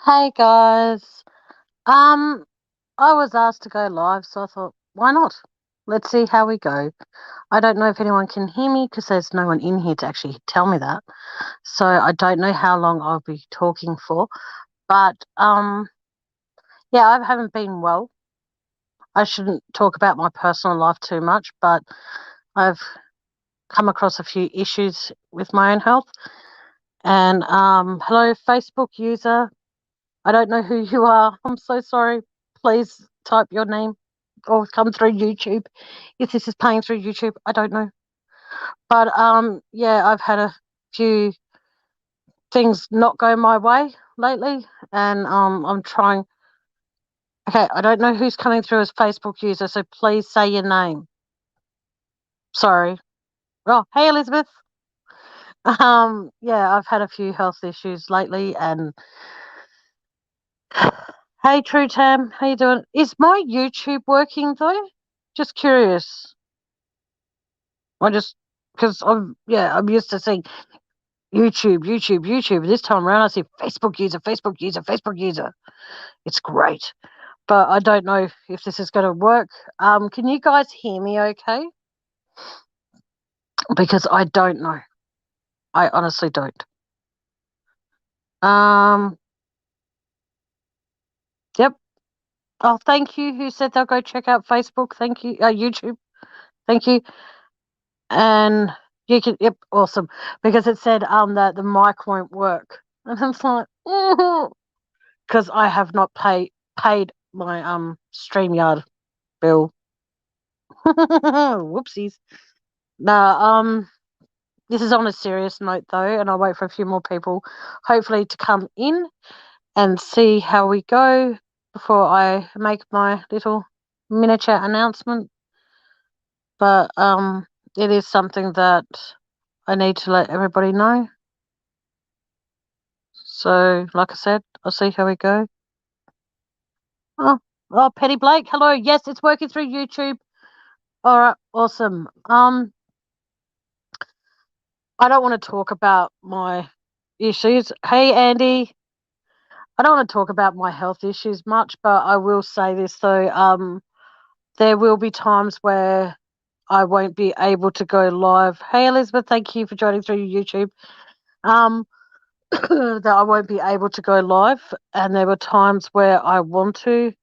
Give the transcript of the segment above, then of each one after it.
Hey guys. Um, I was asked to go live, so I thought, why not? Let's see how we go. I don't know if anyone can hear me because there's no one in here to actually tell me that. So I don't know how long I'll be talking for. But yeah, I haven't been well. I shouldn't talk about my personal life too much, but I've come across a few issues with my own health. And hello, Facebook user. I don't know who you are. I'm so sorry. Please type your name or come through YouTube. If this is paying through YouTube, I don't know. But yeah, I've had a few things not go my way lately, and I'm trying. Okay, I don't know who's coming through as Facebook user, so please say your name. Sorry. Oh, hey Elizabeth. Yeah, I've had a few health issues lately, and hey True Tam, how you doing? Is my YouTube working though? Just curious. I just because I'm used to seeing YouTube. This time around, I see Facebook user. It's great, but I don't know if this is going to work. Can you guys hear me? Okay, because I don't know. I honestly don't. Um. Yep. Oh, thank you. Who said they'll go check out Facebook? Thank you. YouTube. Thank you. And you can. Yep. Awesome. Because it said that the mic won't work, and I'm like, because I have not paid my StreamYard bill. Whoopsies. No, this is on a serious note though, and I'll wait for a few more people, hopefully, to come in and see how we go before I make my little miniature announcement. But it is something that I need to let everybody know. So, like I said, I'll see how we go. Oh, oh, Petty Blake, hello. Yes, it's working through YouTube. All right, awesome. I don't want to talk about my issues. Hey, Andy, I don't want to talk about my health issues much, but I will say this though. There will be times where I won't be able to go live. Hey, Elizabeth, thank you for joining through YouTube. Um, that I won't be able to go live, and there were times where I want to.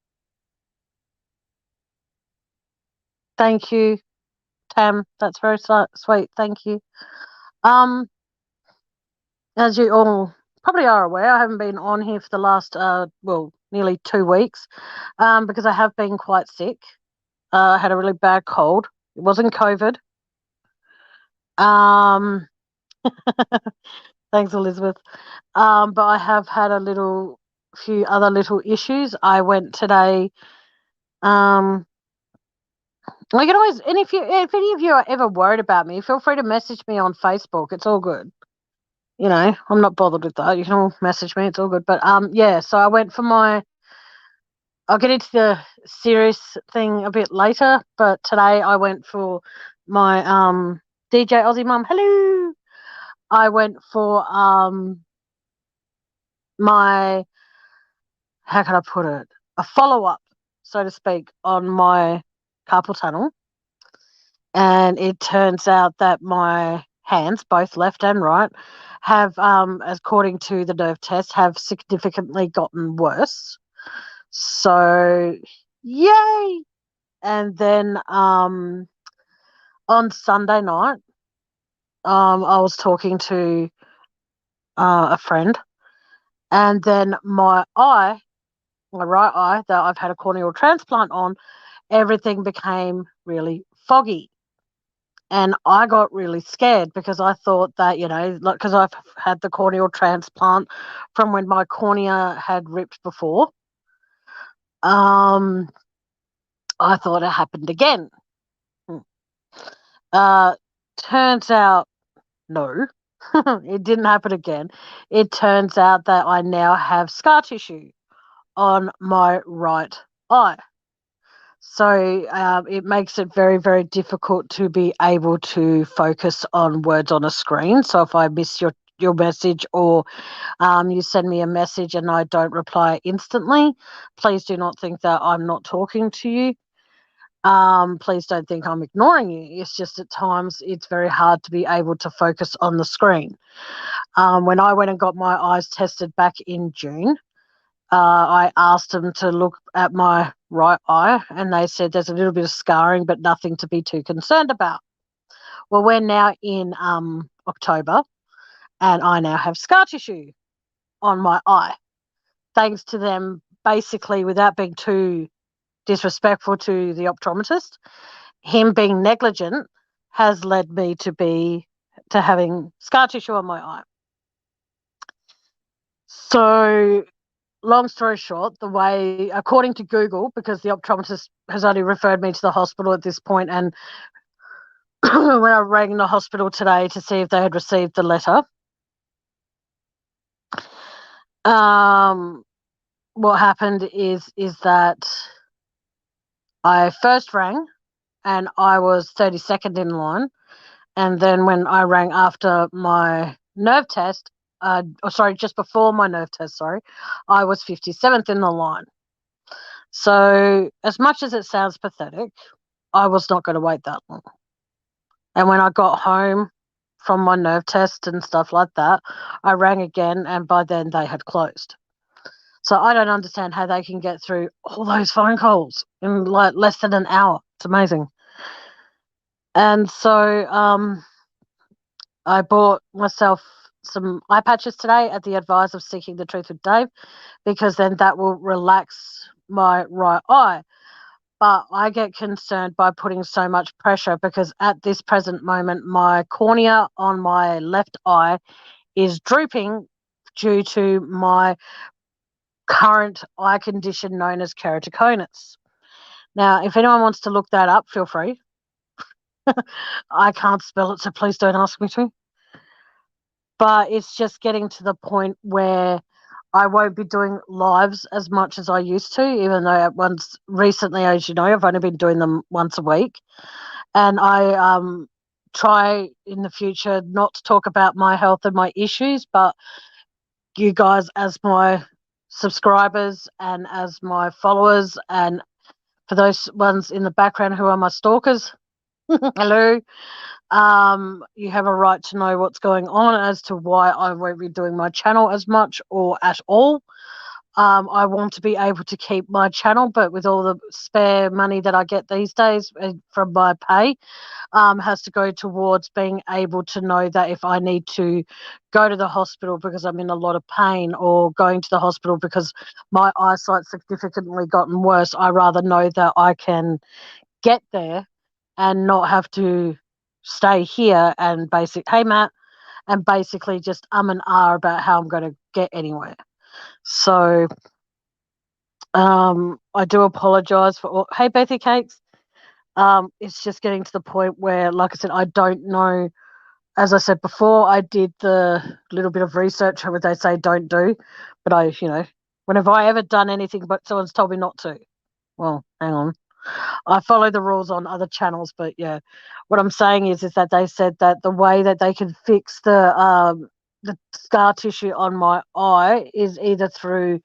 Thank you, Tam. That's very sweet. Thank you. Um, as you all probably are aware, I haven't been on here for the last nearly 2 weeks, because I have been quite sick. I had a really bad cold. It wasn't COVID. Um, thanks, Elizabeth. But I have had few other little issues. I went today. We can always, and if any of you are ever worried about me, feel free to message me on Facebook. It's all good. I'm not bothered with that. You can all message me. It's all good. But yeah. So I went for my. I'll get into the serious thing a bit later. But today I went for my DJ Aussie Mum. Hello. I went for my, how can I put it, a follow up, so to speak, on my carpal tunnel, and it turns out that my hands, both left and right, have, according to the nerve test, have significantly gotten worse. So, yay! And then on Sunday night, I was talking to a friend, and then my right eye that I've had a corneal transplant on, everything became really foggy. And I got really scared because I thought that, because I've had the corneal transplant from when my cornea had ripped before. Um, I thought it happened again. Hmm. Uh, Turns out, no, it didn't happen again. It turns out that I now have scar tissue on my right eye. So it makes it very, very difficult to be able to focus on words on a screen. So if I miss your message, or you send me a message and I don't reply instantly, please do not think that I'm not talking to you. Please don't think I'm ignoring you. It's just at times it's very hard to be able to focus on the screen. When I went and got my eyes tested back in June, I asked them to look at my right eye, and they said there's a little bit of scarring, but nothing to be too concerned about. Well, we're now in October, and I now have scar tissue on my eye, thanks to them basically, without being too disrespectful to the optometrist, him being negligent has led me to having scar tissue on my eye. So, long story short, the way, according to Google, because the optometrist has only referred me to the hospital at this point, and when I rang the hospital today to see if they had received the letter, what happened is that I first rang and I was 32nd in line, and then when I rang after my nerve test, just before my nerve test, I was 57th in the line. So as much as it sounds pathetic, I was not going to wait that long. And when I got home from my nerve test and stuff like that, I rang again, and by then they had closed. So I don't understand how they can get through all those phone calls in like less than an hour. It's amazing. And so I bought myself some eye patches today at the advice of Seeking the Truth with Dave, because then that will relax my right eye. But I get concerned by putting so much pressure, because at this present moment, my cornea on my left eye is drooping due to my current eye condition known as keratoconus. Now, if anyone wants to look that up, feel free. I can't spell it, so please don't ask me to. But it's just getting to the point where I won't be doing lives as much as I used to, even though once recently, as you know, I've only been doing them once a week. And I try in the future not to talk about my health and my issues, but you guys as my subscribers and as my followers, and for those ones in the background who are my stalkers, hello, you have a right to know what's going on as to why I won't be doing my channel as much or at all. I want to be able to keep my channel, but with all the spare money that I get these days from my pay, has to go towards being able to know that if I need to go to the hospital because I'm in a lot of pain, or going to the hospital because my eyesight's significantly gotten worse, I rather know that I can get there and not have to stay here and hey Matt, and basically just and about how I'm going to get anywhere. So I do apologize for all. Hey Bethy Cakes. It's just getting to the point where, like I said, I don't know. As I said before, I did the little bit of research on what they say don't do, but when have I ever done anything but someone's told me not to? Well, hang on. I follow the rules on other channels, but yeah, what I'm saying is that they said that the way that they can fix the scar tissue on my eye is either through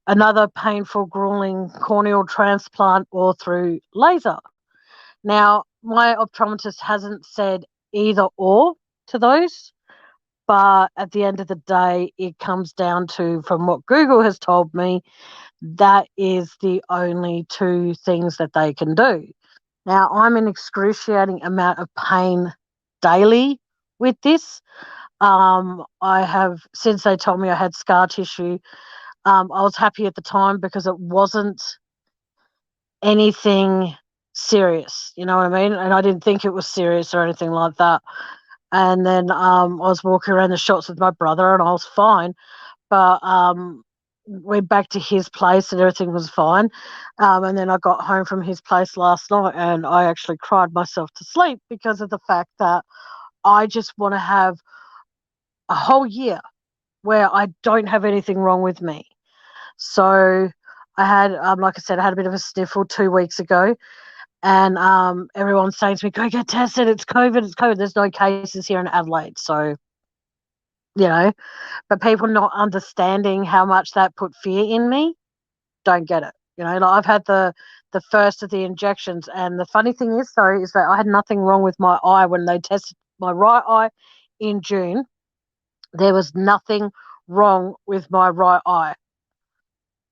another painful, grueling corneal transplant or through laser. Now, my optometrist hasn't said either or to those, but at the end of the day, it comes down to, from what Google has told me, that is the only two things that they can do. Now, I'm in excruciating amount of pain daily with this. I have, since they told me I had scar tissue, I was happy at the time because it wasn't anything serious, you know what I mean? And I didn't think it was serious or anything like that. And then I was walking around the shops with my brother and I was fine. But went back to his place and everything was fine. And then I got home from his place last night and I actually cried myself to sleep because of the fact that I just want to have a whole year where I don't have anything wrong with me. So I had, like I said, I had a bit of a sniffle 2 weeks ago, and everyone's saying to me, go get tested, it's COVID, it's COVID. There's no cases here in Adelaide. So but people not understanding how much that put fear in me don't get it. Like I've had the first of the injections, and the funny thing is though is that I had nothing wrong with my eye when they tested my right eye in June. There was nothing wrong with my right eye.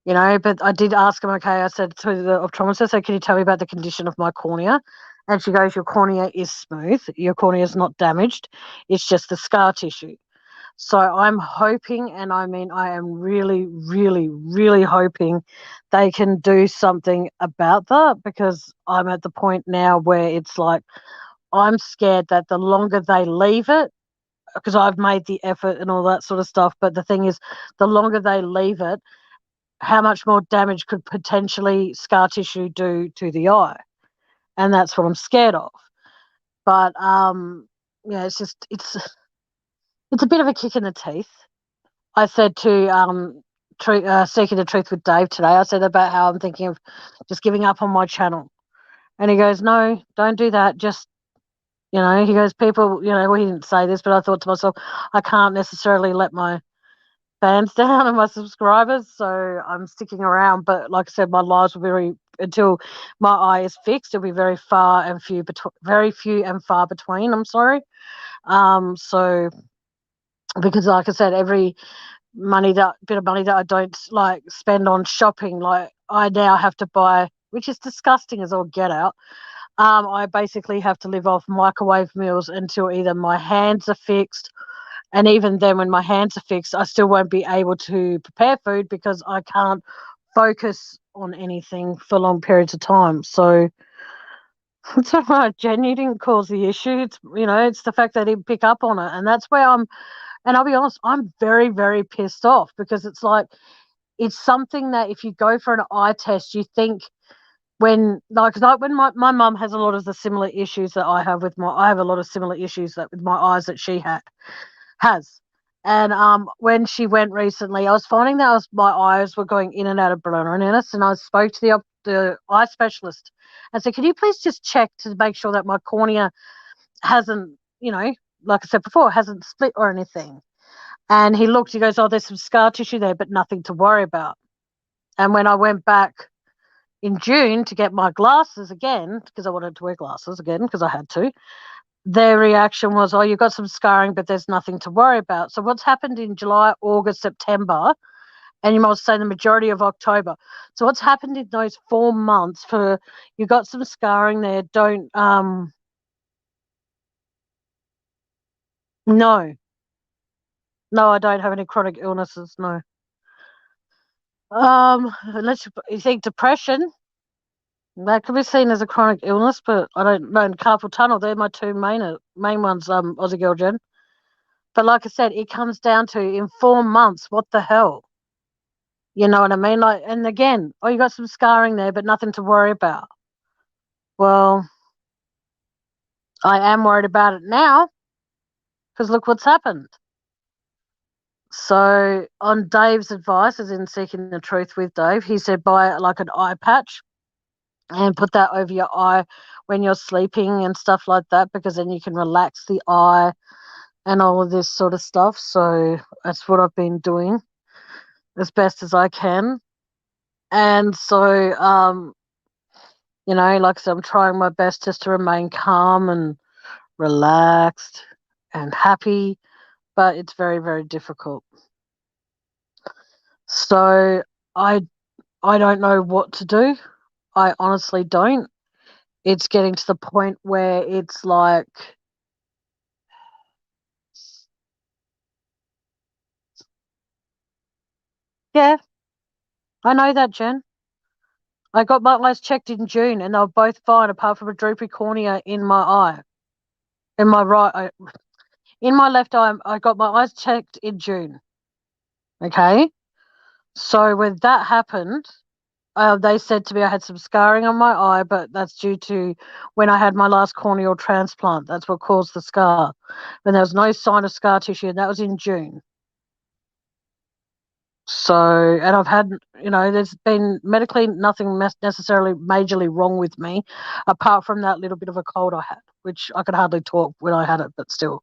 But I did ask him, okay, I said to the optometrist, so can you tell me about the condition of my cornea? And she goes, your cornea is smooth. Your cornea is not damaged. It's just the scar tissue. So I'm hoping, and I mean, I am really, really, really hoping they can do something about that, because I'm at the point now where it's like, I'm scared that the longer they leave it, because I've made the effort and all that sort of stuff, but the thing is, the longer they leave it, how much more damage could potentially scar tissue do to the eye? And that's what I'm scared of. But it's just it's a bit of a kick in the teeth. I said to Seeking the Truth with Dave today, I said about how I'm thinking of just giving up on my channel. And he goes, no, don't do that. Just, he goes, people, well, he didn't say this, but I thought to myself, I can't necessarily let my fans down and my subscribers, so I'm sticking around. But like I said, my lives will be until my eye is fixed. It'll be very few and far between. I'm sorry. So because like I said, every bit of money that I don't like spend on shopping, like I now have to buy, which is disgusting as all get out. I basically have to live off microwave meals until either my hands are fixed. And even then, when my hands are fixed, I still won't be able to prepare food because I can't focus on anything for long periods of time. So it's all right, Jen. You didn't cause the issue. It's the fact that I didn't pick up on it. And that's where and I'll be honest, I'm very, very pissed off, because it's like, it's something that if you go for an eye test, you think when my mum has a lot of the similar issues that I have I have a lot of similar issues with my eyes that she has. And when she went recently, I was finding that my eyes were going in and out of blurriness, and I spoke to the eye specialist and said, can you please just check to make sure that my cornea hasn't, like I said before, hasn't split or anything? And he looked, he goes, oh, there's some scar tissue there, but nothing to worry about. And when I went back in June to get my glasses again, because I wanted to wear glasses again because I had to, their reaction was, oh, you've got some scarring, but there's nothing to worry about. So what's happened in July, August, September, and you might say the majority of October. So what's happened in those 4 months you got some scarring there, no. No, I don't have any chronic illnesses, no. Unless you think depression, that could be seen as a chronic illness, but I don't know. And carpal tunnel, they're my two main ones, Aussie Girl Jen. But like I said, it comes down to in 4 months, what the hell? You know what I mean? Like, and again, oh, you got some scarring there, but nothing to worry about. Well, I am worried about it now, because look what's happened. So on Dave's advice, as in Seeking the Truth with Dave, he said buy like an eye patch and put that over your eye when you're sleeping and stuff like that, because then you can relax the eye and all of this sort of stuff. So that's what I've been doing as best as I can. And so, like I said, I'm trying my best just to remain calm and relaxed and happy, but it's very, very difficult. So I don't know what to do. I honestly don't. It's getting to the point where it's like, yeah, I know that, Jen. I got my eyes checked in June and they were both fine apart from a droopy cornea in my eye. In my in my left eye, I got my eyes checked in June. Okay. So when that happened, they said to me I had some scarring on my eye, but that's due to when I had my last corneal transplant. That's what caused the scar. And there was no sign of scar tissue, and that was in June. So, and I've had, there's been medically nothing necessarily majorly wrong with me, apart from that little bit of a cold I had, which I could hardly talk when I had it, but still.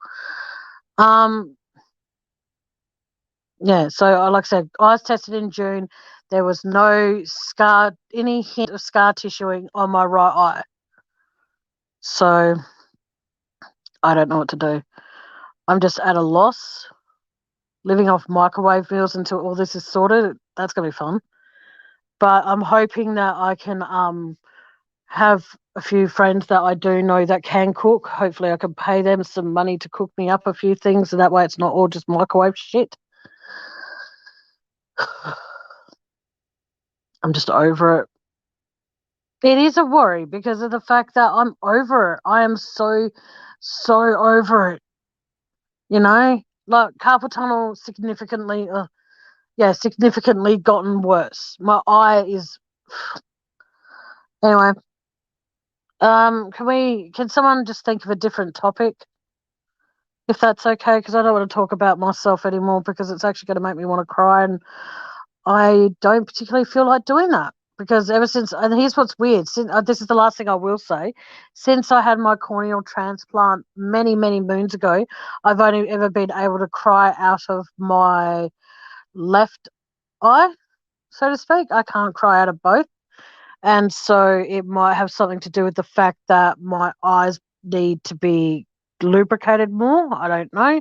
Yeah, so like I said, I was tested in June. There was no any hint of scar tissuing on my right eye. So I don't know what to do. I'm just at a loss, living off microwave meals until all this is sorted. That's gonna be fun. But I'm hoping that I can have a few friends that I do know that can cook. Hopefully I can pay them some money to cook me up a few things, and that way it's not all just microwave shit. I'm just over it. It is a worry because of the fact that I'm over it. I am so over it. You know, like carpal tunnel significantly gotten worse. My eye is anyway. Can someone just think of a different topic if that's okay? Because I don't want to talk about myself anymore because it's actually going to make me want to cry, and I don't particularly feel like doing that. Because ever since, and here's what's weird, this is the last thing I will say, since I had my corneal transplant many, many moons ago, I've only ever been able to cry out of my left eye, so to speak. I can't cry out of both. And so it might have something to do with the fact that my eyes need to be lubricated more. I don't know.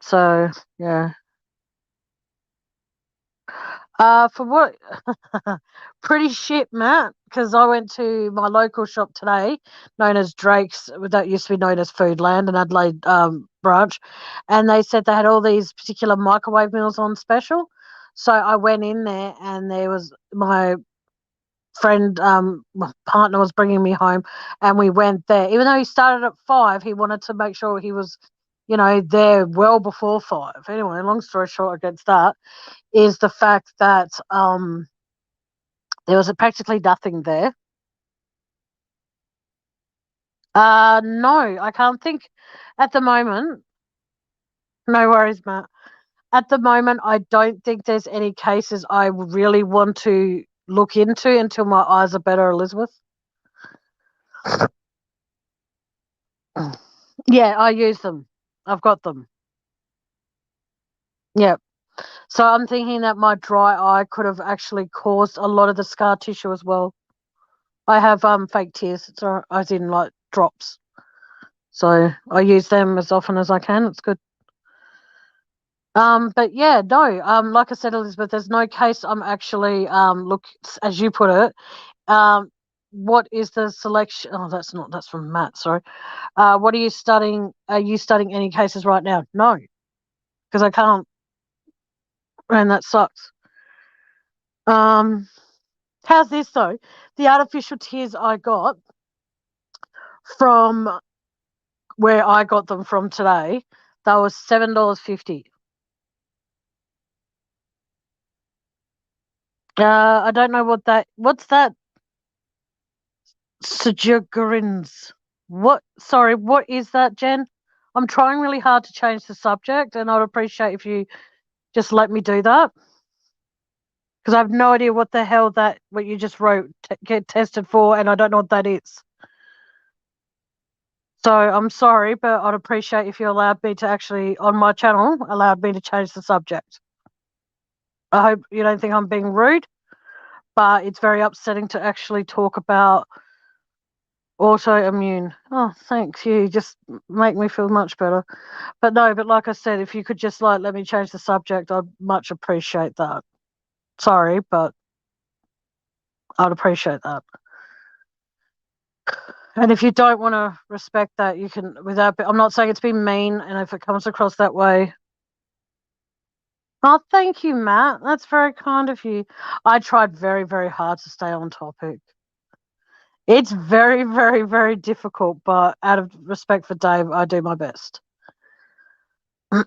So yeah. For what? Pretty shit, Matt. Because I went to my local shop today, known as Drake's. That used to be known as Foodland, an Adelaide branch, and they said they had all these particular microwave meals on special. So I went in there, and there was my friend, my partner was bringing me home, and we went there. Even though he started at 5, he wanted to make sure he was, there well before 5. Anyway, long story short, against that is the fact that there was practically nothing there. No, I can't think at the moment. No worries, Matt. At the moment, I don't think there's any cases I really want to look into until my eyes are better, Elizabeth. Yeah, I use them. I've got them. Yeah. So I'm thinking that my dry eye could have actually caused a lot of the scar tissue as well. I have fake tears. It's all right, as in like drops. So I use them as often as I can. It's good. But yeah, no. Like I said, Elizabeth, there's no case I'm actually look, as you put it. Um, what is the selection? Oh, that's from Matt. Sorry. What are you studying? Are you studying any cases right now? No, because I can't, and that sucks. Um, how's this though? The artificial tears I got from where I got them from today, that was $7.50. I don't know what's that? Sejurgens. What is that, Jen? I'm trying really hard to change the subject, and I'd appreciate if you just let me do that. Because I have no idea what the hell what you just wrote, get tested for, and I don't know what that is. So I'm sorry, but I'd appreciate if you allowed me to actually, on my channel, allowed me to change the subject. I hope you don't think I'm being rude, but it's very upsetting to actually talk about autoimmune. Oh, thanks. You just make me feel much better. But no, but like I said, if you could just let me change the subject, I'd much appreciate that. Sorry, but I'd appreciate that. And if you don't want to respect that, you can without. I'm not saying it's been mean, and if it comes across that way, oh, thank you, Matt. That's very kind of you. I tried very, very hard to stay on topic. It's very, very, very difficult, but out of respect for Dave, I do my best. But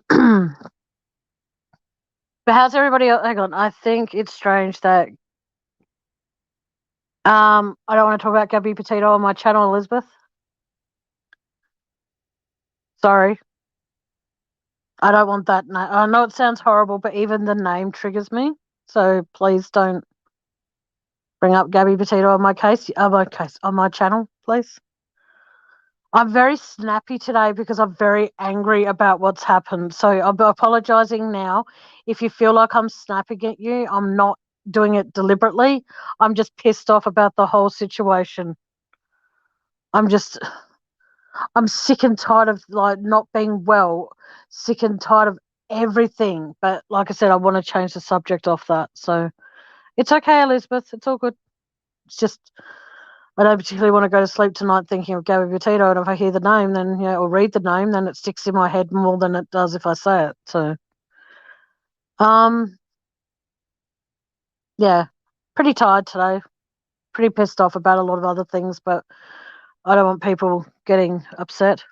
how's everybody else? Hang on. I think it's strange that I don't want to talk about Gabby Petito on my channel, Elizabeth. Sorry. I don't want that. I know it sounds horrible, but even the name triggers me. So please don't bring up Gabby Petito on my case, on my channel, please. I'm very snappy today because I'm very angry about what's happened. So I'm apologising now. If you feel like I'm snapping at you, I'm not doing it deliberately. I'm just pissed off about the whole situation. I'm just, I'm sick and tired of like not being well, sick and tired of everything. But like I said, I want to change the subject off that. So it's okay, Elizabeth. It's all good. It's just I don't particularly want to go to sleep tonight thinking of Gabby Petito, and if I hear the name, then or read the name, then it sticks in my head more than it does if I say it. So, um, yeah, pretty tired today. Pretty pissed off about a lot of other things, but I don't want people getting upset.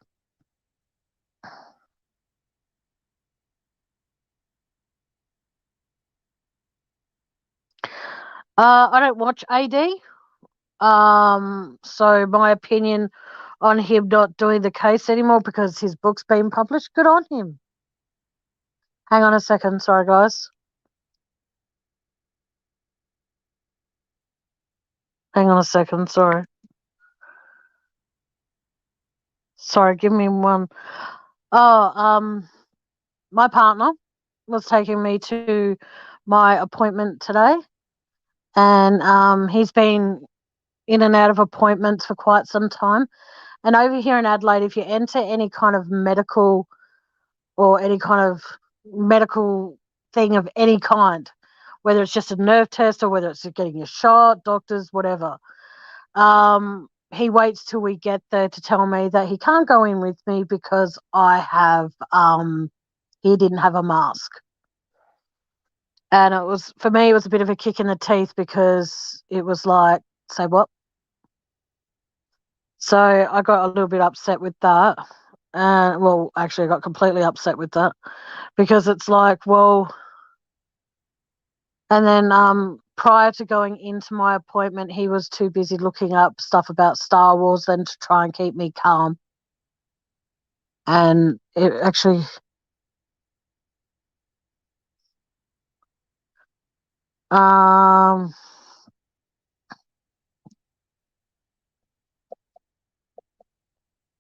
I don't watch AD. So my opinion on him not doing the case anymore because his book's been published. Good on him. Hang on a second, sorry guys. Hang on a second, sorry. Sorry, give me one. Oh, my partner was taking me to my appointment today, and he's been in and out of appointments for quite some time. And over here in Adelaide, if you enter any kind of medical or any kind of medical thing of any kind, whether it's just a nerve test or whether it's getting a shot, doctors, whatever, he waits till we get there to tell me that he can't go in with me because I have he didn't have a mask. And it was, for me, it was a bit of a kick in the teeth because it was like, say what? So I got a little bit upset with that. Well, actually, I got completely upset with that because it's like, well, and then prior to going into my appointment, he was too busy looking up stuff about Star Wars than to try and keep me calm. And it actually, um,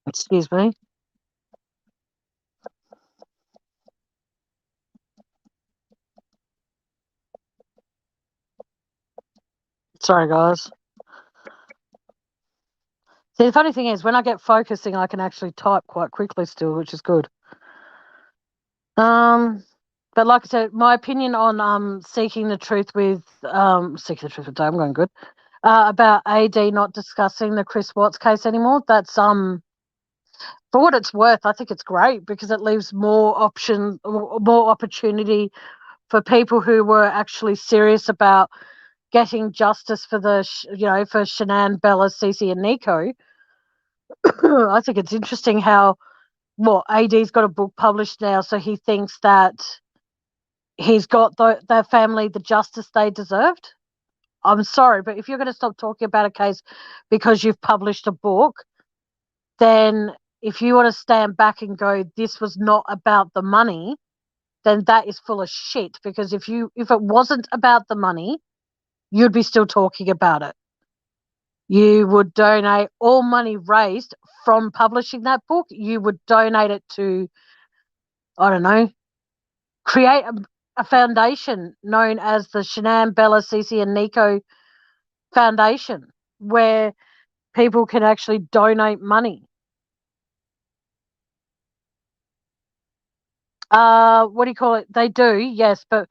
excuse me. Sorry, guys. See, the funny thing is, when I get focusing, I can actually type quite quickly still, which is good. Um, but like I said, my opinion on seeking the truth with Dave, I'm going good. About AD not discussing the Chris Watts case anymore. That's for what it's worth, I think it's great because it leaves more more opportunity for people who were actually serious about getting justice for for Shanann, Bella, Cece, and Nico. I think it's interesting how AD's got a book published now, so he thinks that he's got the family the justice they deserved. I'm sorry, but if you're going to stop talking about a case because you've published a book, then if you want to stand back and go, this was not about the money, then that is full of shit. Because if it wasn't about the money, you'd be still talking about it. You would donate all money raised from publishing that book. You would donate it to, I don't know, create a foundation known as the Shanann, Bella, Cece, and Nico Foundation, where people can actually donate money. What do you call it? They do, yes, but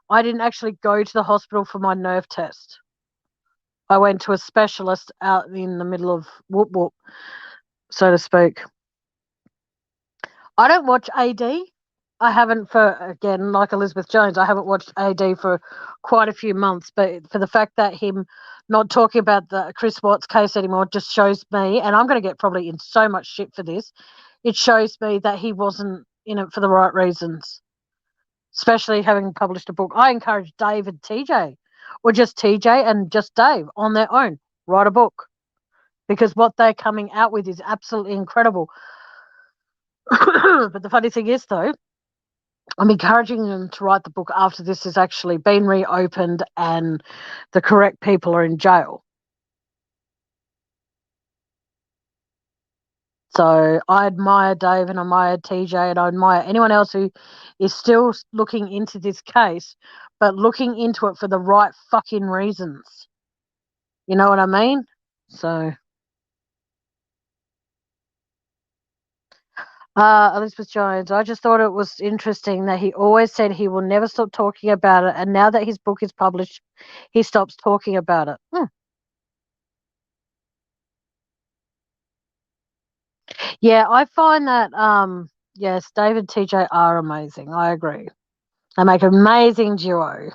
I didn't actually go to the hospital for my nerve test. I went to a specialist out in the middle of whoop whoop, so to speak. I don't watch AD. I haven't for, again, like Elizabeth Jones, I haven't watched AD for quite a few months. But for the fact that him not talking about the Chris Watts case anymore just shows me, and I'm going to get probably in so much shit for this, it shows me that he wasn't in it for the right reasons, especially having published a book. I encourage Dave and TJ, or just TJ and just Dave on their own, write a book because what they're coming out with is absolutely incredible. But the funny thing is, though, I'm encouraging them to write the book after this has actually been reopened and the correct people are in jail. So I admire Dave and I admire TJ and I admire anyone else who is still looking into this case, but looking into it for the right fucking reasons. You know what I mean? So, Elizabeth Jones, I just thought it was interesting that he always said he will never stop talking about it. And now that his book is published, he stops talking about it. Yeah, I find that, yes, Dave and TJ are amazing. I agree. They make an amazing duo.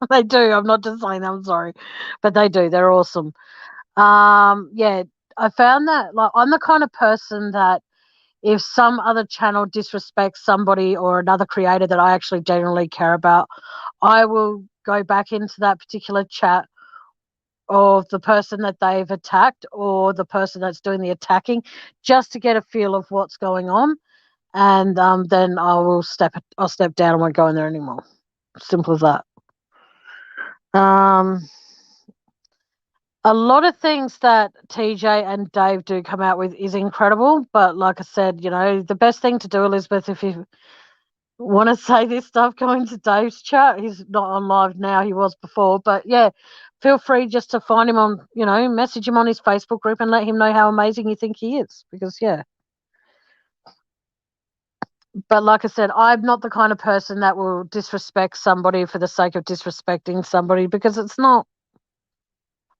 They do. I'm not just saying that, I'm sorry. But they do. They're awesome. Yeah, I found that, like, I'm the kind of person that if some other channel disrespects somebody or another creator that I actually genuinely care about, I will go back into that particular chat of the person that they've attacked or the person that's doing the attacking just to get a feel of what's going on. And then I'll step down and won't go in there anymore. Simple as that. A lot of things that TJ and Dave do come out with is incredible, but like I said, the best thing to do, Elizabeth, if you want to say this stuff, go into Dave's chat. He's not on live now, he was before, but yeah, feel free just to find him on, message him on his Facebook group and let him know how amazing you think he is, because yeah. But like I said, I'm not the kind of person that will disrespect somebody for the sake of disrespecting somebody, because it's not.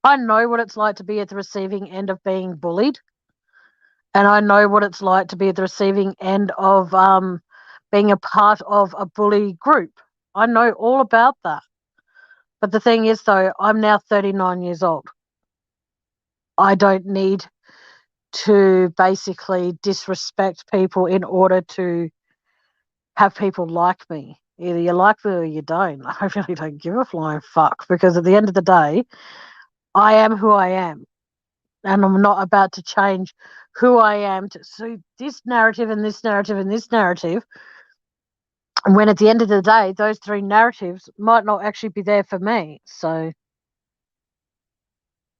I know what it's like to be at the receiving end of being bullied, and I know what it's like to be at the receiving end of being a part of a bully group. I know all about that. But the thing is, though, I'm now 39 years old. I don't need to basically disrespect people in order to have people like me. Either you like me or you don't. I really don't give a flying fuck, because at the end of the day, I am who I am. And I'm not about to change who I am to suit this narrative and this narrative and this narrative. And when at the end of the day, those three narratives might not actually be there for me. So,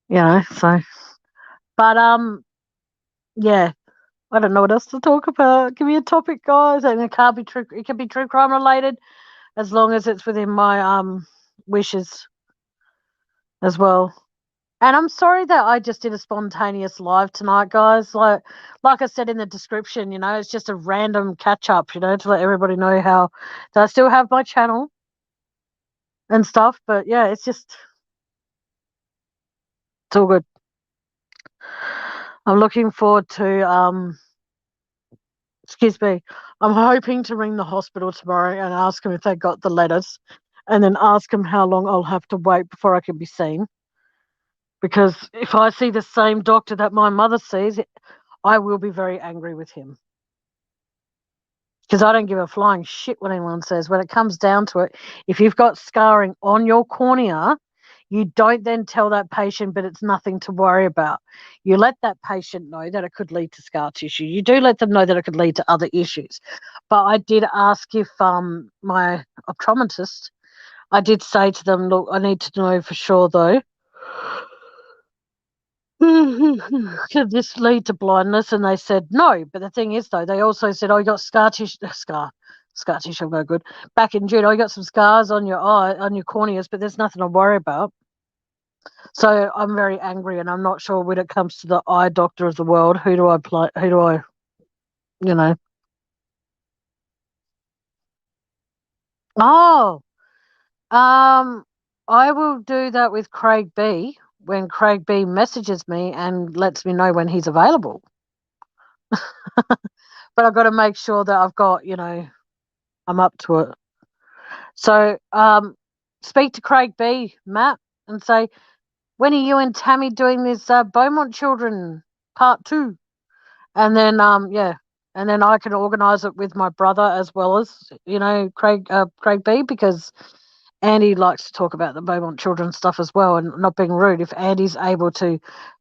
but yeah, I don't know what else to talk about. Give me a topic, guys. And it can't be true. It can be true crime related, as long as it's within my wishes as well. And I'm sorry that I just did a spontaneous live tonight, guys. Like I said in the description, it's just a random catch up, to let everybody know how that I still have my channel and stuff. But yeah, it's all good. I'm looking forward to excuse me. I'm hoping to ring the hospital tomorrow and ask them if they got the letters, and then ask them how long I'll have to wait before I can be seen. Because if I see the same doctor that my mother sees, I will be very angry with him. Because I don't give a flying shit what anyone says. When it comes down to it, if you've got scarring on your cornea, you don't then tell that patient, but it's nothing to worry about. You let that patient know that it could lead to scar tissue. You do let them know that it could lead to other issues. But I did ask if my optometrist, I did say to them, look, I need to know for sure though, could this lead to blindness? And they said no. But the thing is, though, they also said, oh, you got scar tissue. Scar tissue, no good. Back in June, oh, you got some scars on your eye, on your corneas, but there's nothing to worry about. So I'm very angry, and I'm not sure when it comes to the eye doctor of the world, who do I play? Who do I, you know? Oh, I will do that with Craig B when Craig B messages me and lets me know when he's available. But I've got to make sure that I've got, I'm up to it. So speak to Craig B, Matt, and say, when are you and Tammy doing this Beaumont Children Part 2? And then, and then I can organise it with my brother as well as, Craig B, because Andy likes to talk about the Beaumont Children stuff as well, and not being rude. If Andy's able to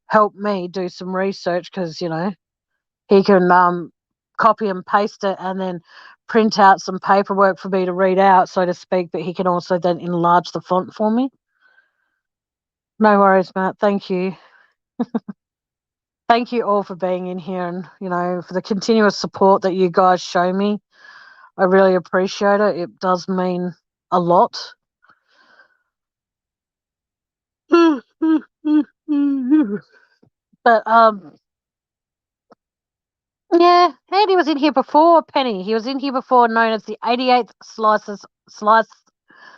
help me do some research, because, he can copy and paste it and then print out some paperwork for me to read out, so to speak, but he can also then enlarge the font for me. No worries, Matt. Thank you. thank you all for being in here and, for the continuous support that you guys show me. I really appreciate it. It does mean a lot. But yeah, Andy was in here before Penny. He was in here before, known as the 88th slice.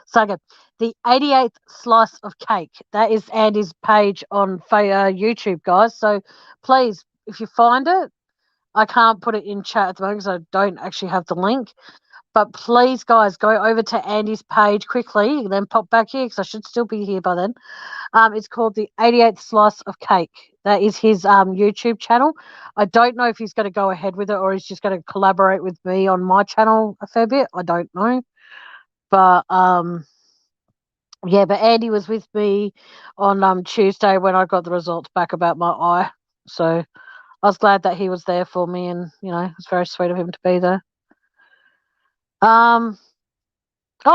Second, the 88th slice of cake. That is Andy's page on YouTube, guys. So please, if you find it, I can't put it in chat at the moment because I don't actually have the link. But please, guys, go over to Andy's page quickly and then pop back here because I should still be here by then. It's called the 88th Slice of Cake. That is his YouTube channel. I don't know if he's going to go ahead with it or he's just going to collaborate with me on my channel a fair bit. I don't know. But yeah, but Andy was with me on Tuesday when I got the results back about my eye. So I was glad that he was there for me, and it was very sweet of him to be there. Oh,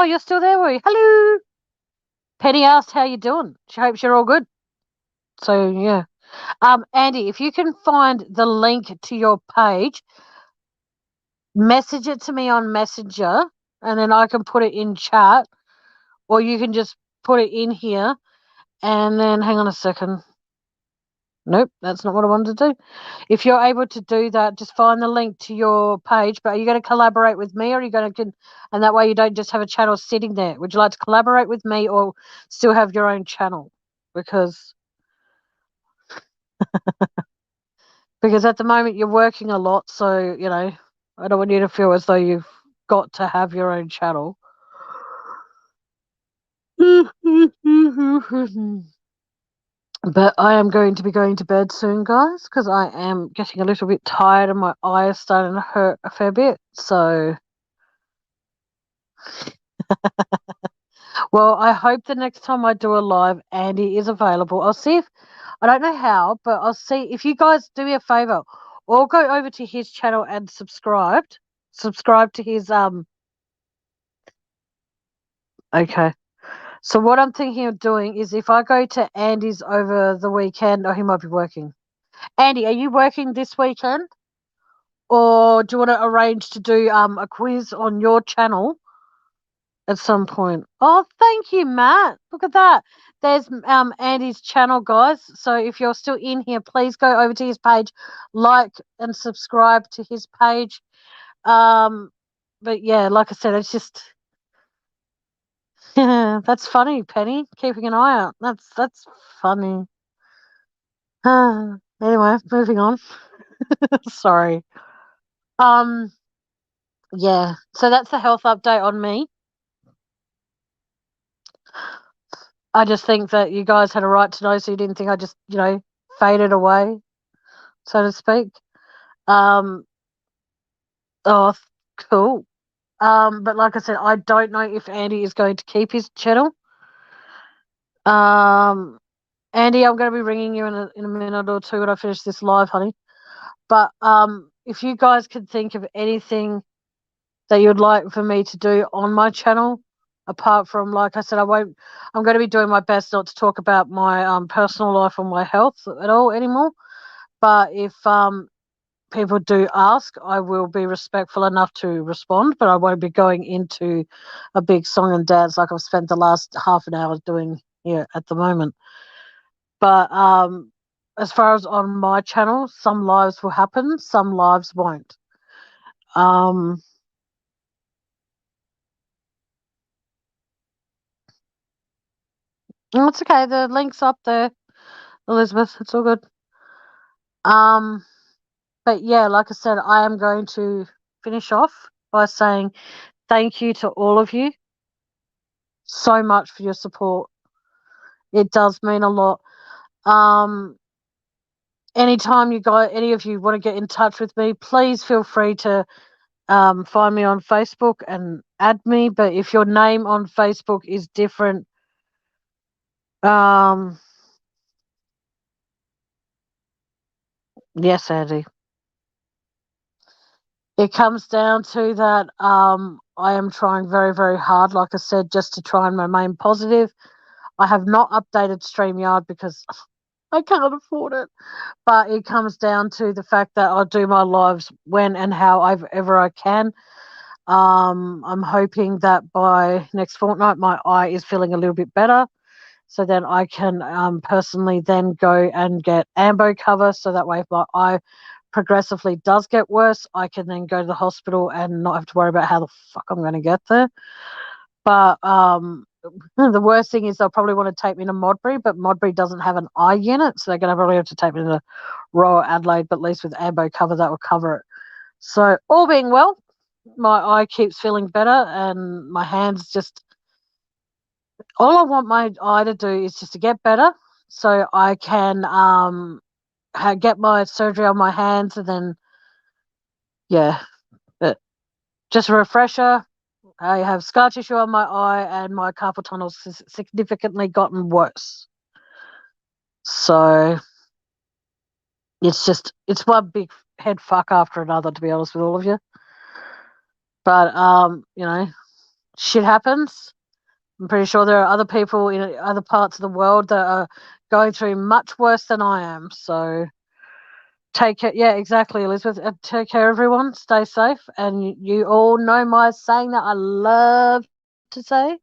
you're still there, were you? Hello. Penny asked how you doing. She hopes you're all good. So yeah. Andy, if you can find the link to your page, message it to me on Messenger, and then I can put it in chat, or you can just put it in here, and then hang on a second. Nope, that's not what I wanted to do. If you're able to do that, just find the link to your page. But are you going to collaborate with me, or are you going to, and that way you don't just have a channel sitting there? Would you like to collaborate with me, or still have your own channel? Because at the moment you're working a lot, so I don't want you to feel as though you've got to have your own channel. But I am going to be going to bed soon, guys, because I am getting a little bit tired and my eye is starting to hurt a fair bit. So, well, I hope the next time I do a live, Andy is available. I'll see if, I don't know how, but I'll see if you guys do me a favor or go over to his channel and subscribe to his, okay. So what I'm thinking of doing is if I go to Andy's over the weekend, or he might be working. Andy, are you working this weekend? Or do you want to arrange to do a quiz on your channel at some point? Oh, thank you, Matt. Look at that. There's Andy's channel, guys. So if you're still in here, please go over to his page, like and subscribe to his page. But yeah, like I said, it's just that's funny, Penny. Keeping an eye out. That's funny. Anyway, moving on. Sorry. Yeah. So that's the health update on me. I just think that you guys had a right to know, so you didn't think I just, faded away, so to speak. Oh, cool. But like I said, I don't know if Andy is going to keep his channel. Andy, I'm going to be ringing you in a minute or two when I finish this live, honey. But if you guys can think of anything that you'd like for me to do on my channel, apart from, like I said, I'm going to be doing my best not to talk about my personal life or my health at all anymore. But if people do ask, I will be respectful enough to respond, but I won't be going into a big song and dance like I've spent the last half an hour doing here at the moment. But as far as on my channel, some lives will happen, some lives won't. It's okay. The link's up there, Elizabeth. It's all good. But yeah, like I said, I am going to finish off by saying thank you to all of you so much for your support. It does mean a lot. Anytime any of you want to get in touch with me, please feel free to find me on Facebook and add me. But if your name on Facebook is different, yes, Andy. It comes down to that I am trying very, very hard, like I said, just to try and remain positive. I have not updated StreamYard because I can't afford it. But it comes down to the fact that I'll do my lives when and however I can. I'm hoping that by next fortnight my eye is feeling a little bit better. So then I can personally then go and get ambo cover. So that way if my eye progressively does get worse, I can then go to the hospital and not have to worry about how the fuck I'm going to get there. But the worst thing is they'll probably want to take me to Modbury, but Modbury doesn't have an eye unit, so they're going to probably have to take me to Royal Adelaide, but at least with ambo cover, that will cover it. So all being well, my eye keeps feeling better and my hands just, all I want my eye to do is just to get better so I can get my surgery on my hands and then, yeah, just a refresher. I have scar tissue on my eye and my carpal tunnel's significantly gotten worse. So it's one big head fuck after another, to be honest with all of you. But shit happens. I'm pretty sure there are other people in other parts of the world that are going through much worse than I am. So take care. Yeah, exactly, Elizabeth. Take care, everyone. Stay safe. And you all know my saying that I love to say.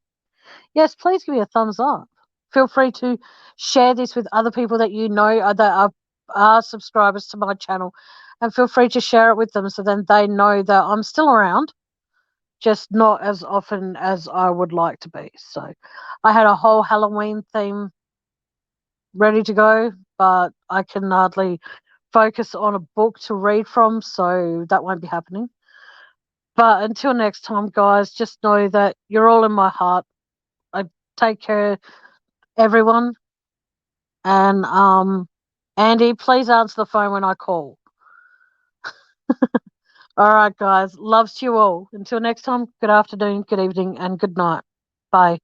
Yes, please give me a thumbs up. Feel free to share this with other people that you know that are subscribers to my channel. And feel free to share it with them so then they know that I'm still around, just not as often as I would like to be. So I had a whole Halloween theme ready to go, but I can hardly focus on a book to read from, so that won't be happening. But until next time, guys, just know that you're all in my heart. I take care, everyone. And Andy, please answer the phone when I call. All right, guys. Loves to you all. Until next time, good afternoon, good evening, and good night. Bye.